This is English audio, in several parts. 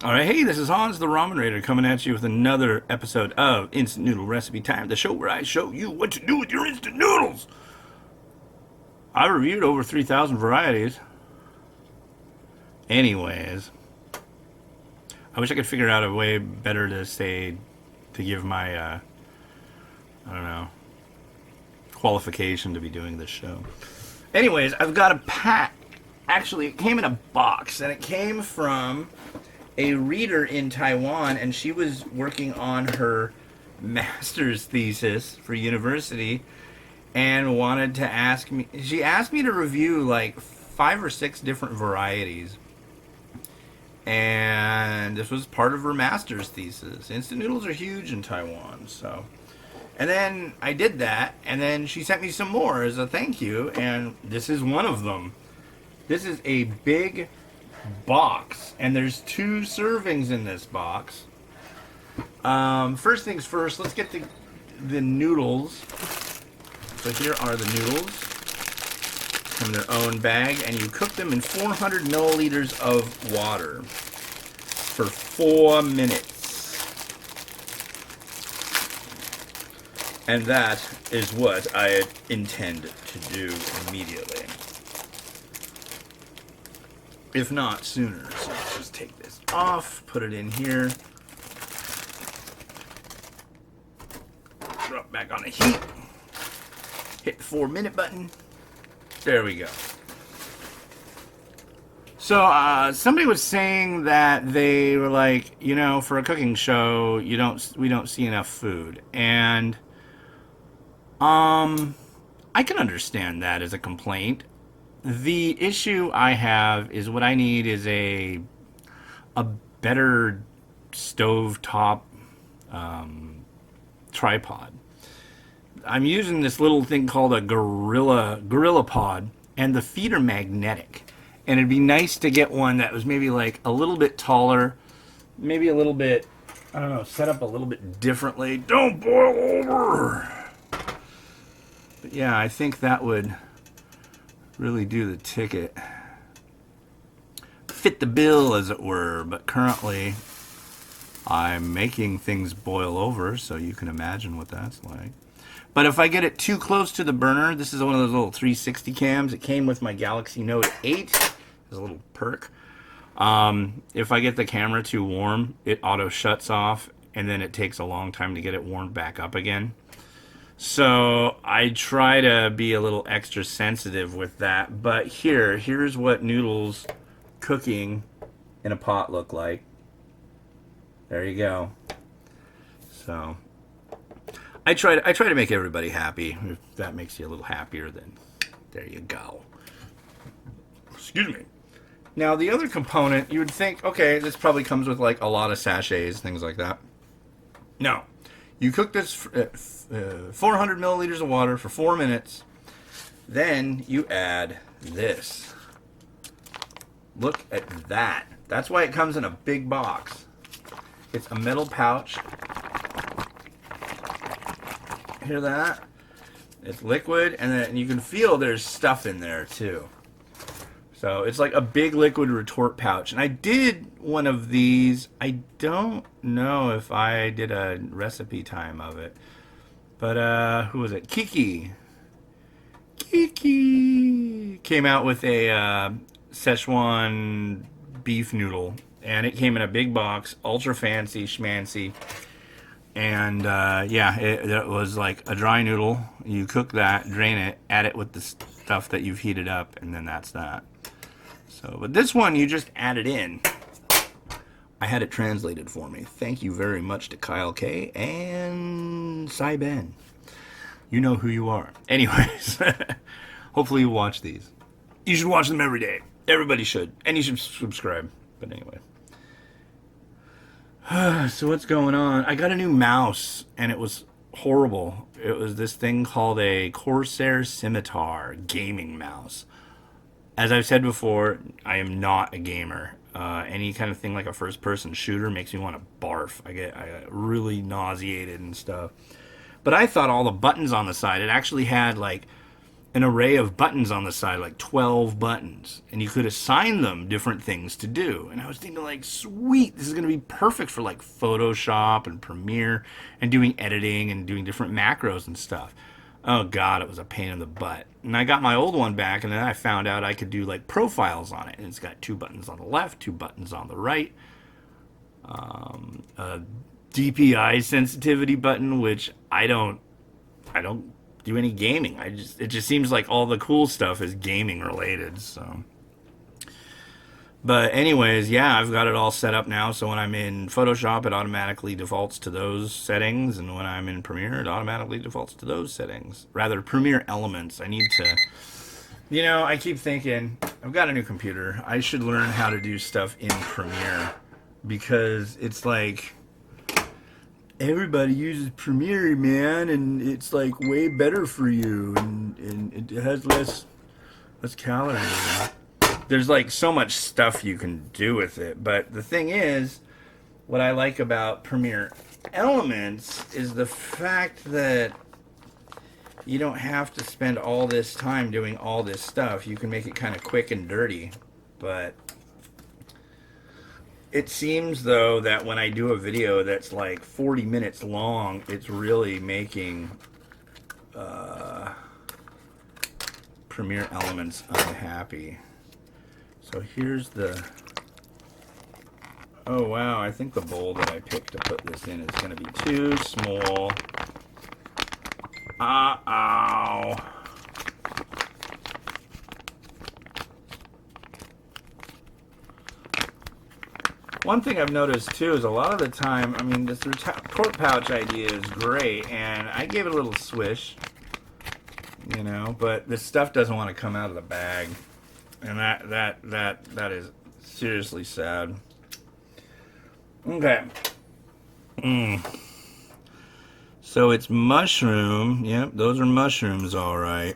Alright, hey, this is Hans the Ramen Rater coming at you with another episode of Instant Noodle Recipe Time, the show where I show you what to do with your instant noodles. I reviewed over 3,000 varieties. Anyways, I wish I could figure out a way better to say, to give my, I don't know, qualification to be doing this show. Anyways, I've got a pack. Actually, it came in a box, and it came from a reader in Taiwan, and she was working on her master's thesis for university and wanted to ask me. She asked me to review like 5 or 6 different varieties, and this was part of her master's thesis. Instant noodles are huge in Taiwan, so. And then I did that, and then she sent me some more as a thank you, and this is one of them. This is a big box, and there's 2 servings in this box. First things first, let's get the noodles. So here are the noodles in their own bag, and you cook them in 400 milliliters of water for 4 minutes. And that is what I intend to do immediately. If not sooner. So let's just take this off, put it in here. Drop back on the heat. Hit the 4-minute button. There we go. So somebody was saying that they were like, you know, for a cooking show, we don't see enough food. And I can understand that as a complaint. The issue I have is what I need is a better stovetop tripod. I'm using this little thing called a gorilla pod, and the feet are magnetic. And it'd be nice to get one that was maybe like a little bit taller, maybe a little bit, I don't know, set up a little bit differently. Don't boil over. But yeah, I think that would really do the ticket. Fit the bill, as it were. But currently, I'm making things boil over, so you can imagine what that's like. But if I get it too close to the burner, this is one of those little 360 cams. It came with my Galaxy Note 8. There's a little perk. If I get the camera too warm, it auto shuts off, and then it takes a long time to get it warmed back up again. So I try to be a little extra sensitive with that. But here's what noodles cooking in a pot look like. There you go. So I try to make everybody happy. If that makes you a little happier, then there you go. Excuse me. Now the other component, you would think, okay, this probably comes with like a lot of sachets, things like that. No. You cook this 400 milliliters of water for 4 minutes. Then you add this. Look at that. That's why it comes in a big box. It's a metal pouch. Hear that? It's liquid, and then you can feel there's stuff in there too. So it's like a big liquid retort pouch. And I did one of these. I don't know if I did a recipe time of it. But who was it? Kiki came out with a Szechuan beef noodle. And it came in a big box, ultra fancy schmancy. And yeah, it was like a dry noodle. You cook that, drain it, add it with the stuff that you've heated up, and then that's that. So, but this one you just add it in. I had it translated for me. Thank you very much to Kyle K and Cy Ben. You know who you are. Anyways, hopefully you watch these. You should watch them every day. Everybody should. And you should subscribe. But anyway. So what's going on? I got a new mouse, and it was horrible. It was this thing called a Corsair Scimitar gaming mouse. As I've said before, I am not a gamer. Any kind of thing like a first-person shooter makes me want to barf. I get really nauseated and stuff. But I thought all the buttons on the side, it actually had like an array of buttons on the side, like 12 buttons, and you could assign them different things to do. And I was thinking, like, sweet, this is going to be perfect for like Photoshop and Premiere and doing editing and doing different macros and stuff. Oh god, it was a pain in the butt. And I got my old one back, and then I found out I could do like profiles on it, and it's got 2 buttons on the left, 2 buttons on the right, a DPI sensitivity button, which I don't do any gaming. It just seems like all the cool stuff is gaming related. So, but anyways, yeah, I've got it all set up now. So when I'm in Photoshop, it automatically defaults to those settings, and when I'm in Premiere, it automatically defaults to those settings. Rather, Premiere Elements. I need to, I keep thinking I've got a new computer. I should learn how to do stuff in Premiere because it's like everybody uses Premiere, man, and it's like way better for you, and it has less calories. There's like so much stuff you can do with it, but the thing is, what I like about Premiere Elements is the fact that you don't have to spend all this time doing all this stuff. You can make it kind of quick and dirty, but it seems, though, that when I do a video that's like 40 minutes long, it's really making Premiere Elements unhappy. So here's the... Oh, wow, I think the bowl that I picked to put this in is going to be too small. Uh-oh. One thing I've noticed too is a lot of the time, I mean, this pork pouch idea is great, and I gave it a little swish, but this stuff doesn't want to come out of the bag, and that is seriously sad. Okay. So it's mushroom. Yep, those are mushrooms, all right.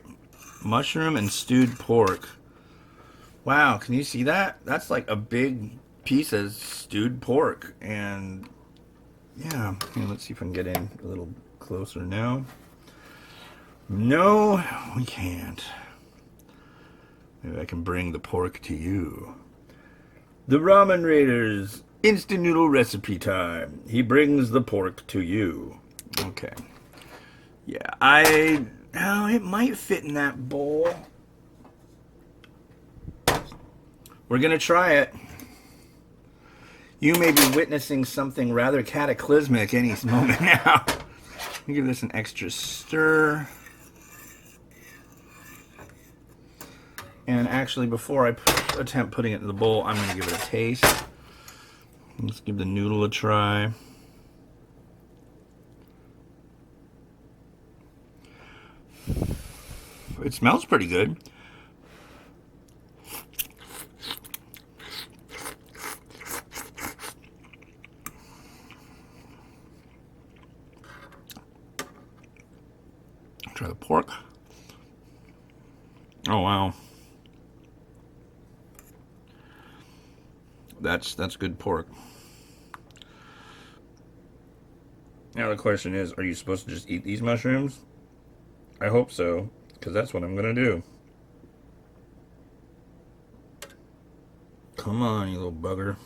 Mushroom and stewed pork. Wow, can you see that? That's like a big piece of stewed pork, and yeah, let's see if I can get in a little closer now. No, we can't. Maybe I can bring the pork to you. The Ramen Rater's instant noodle recipe time. He brings the pork to you. Okay. Yeah, it might fit in that bowl. We're gonna try it. You may be witnessing something rather cataclysmic any moment now. Let me give this an extra stir. And actually, before I attempt putting it in the bowl, I'm going to give it a taste. Let's give the noodle a try. It smells pretty good. Try the pork. Oh wow, that's good pork. Now the question is, are you supposed to just eat these mushrooms? I hope so, because that's what I'm gonna do. Come on, you little bugger.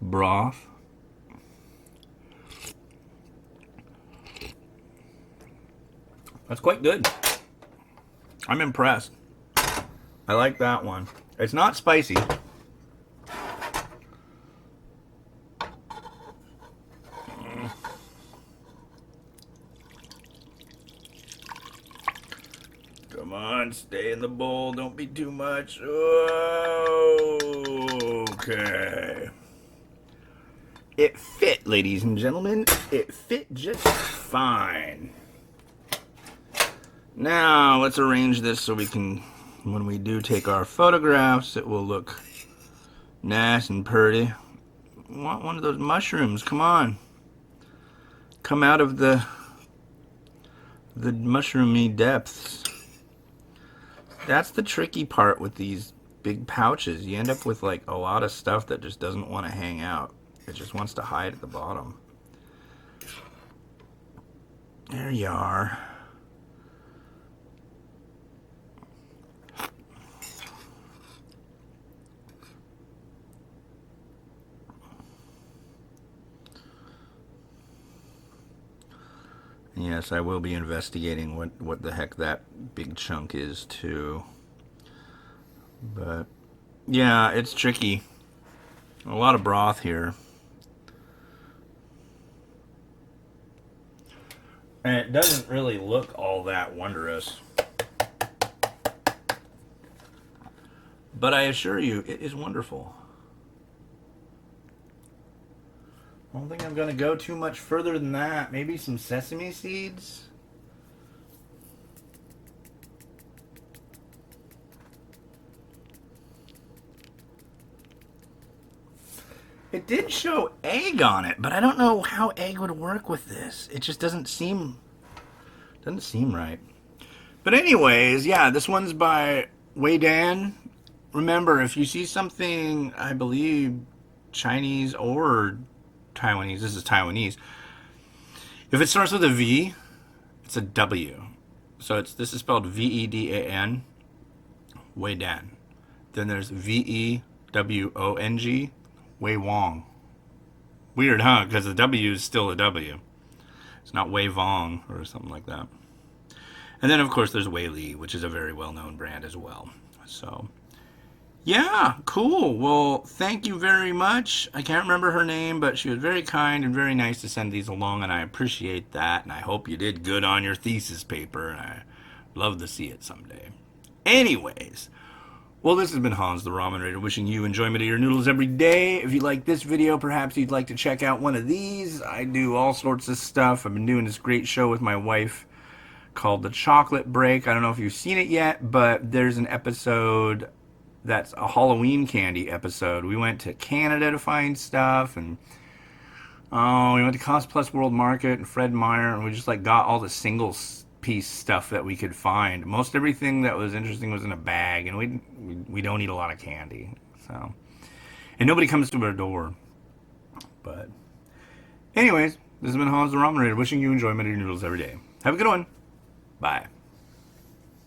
Broth. That's quite good. I'm impressed. I like that one. It's not spicy. Come on, stay in the bowl. Don't be too much. Okay. It fit, ladies and gentlemen. It fit just fine. Now, let's arrange this so we can, when we do take our photographs, it will look nice and pretty. I want one of those mushrooms. Come on. come out of the mushroomy depths. That's the tricky part with these big pouches. You end up with like a lot of stuff that just doesn't want to hang out. It just wants to hide at the bottom. There you are. Yes, I will be investigating what the heck that big chunk is too. But yeah, it's tricky. A lot of broth here. And it doesn't really look all that wondrous. But I assure you, it is wonderful. I don't think I'm going to go too much further than that. Maybe some sesame seeds? It did show egg on it, but I don't know how egg would work with this. It just doesn't seem right. But anyways, yeah, this one's by Vedan. Remember, if you see something, I believe Chinese or Taiwanese, this is Taiwanese. If it starts with a V, it's a W. So this is spelled Vedan, Vedan. Then there's Vewong, Wei Wong. Weird, huh? Because the W is still a W. It's not Wei Vong or something like that. And then, of course, there's Wei Li, which is a very well-known brand as well. So, yeah, cool. Well, thank you very much. I can't remember her name, but she was very kind and very nice to send these along, and I appreciate that. And I hope you did good on your thesis paper, and I love to see it someday. Anyways, well, this has been Hans the Ramen Rater, wishing you enjoyment of your noodles every day. If you like this video, perhaps you'd like to check out one of these. I do all sorts of stuff. I've been doing this great show with my wife called The Chocolate Break. I don't know if you've seen it yet, but there's an episode that's a Halloween candy episode. We went to Canada to find stuff, and we went to Cost Plus World Market and Fred Meyer, and we just like got all the single piece stuff that we could find. Most everything that was interesting was in a bag, and we don't eat a lot of candy, so, and nobody comes to our door. But anyways, this has been Hans the Ramen Rater, wishing you enjoyment of your noodles every day. Have a good one. Bye.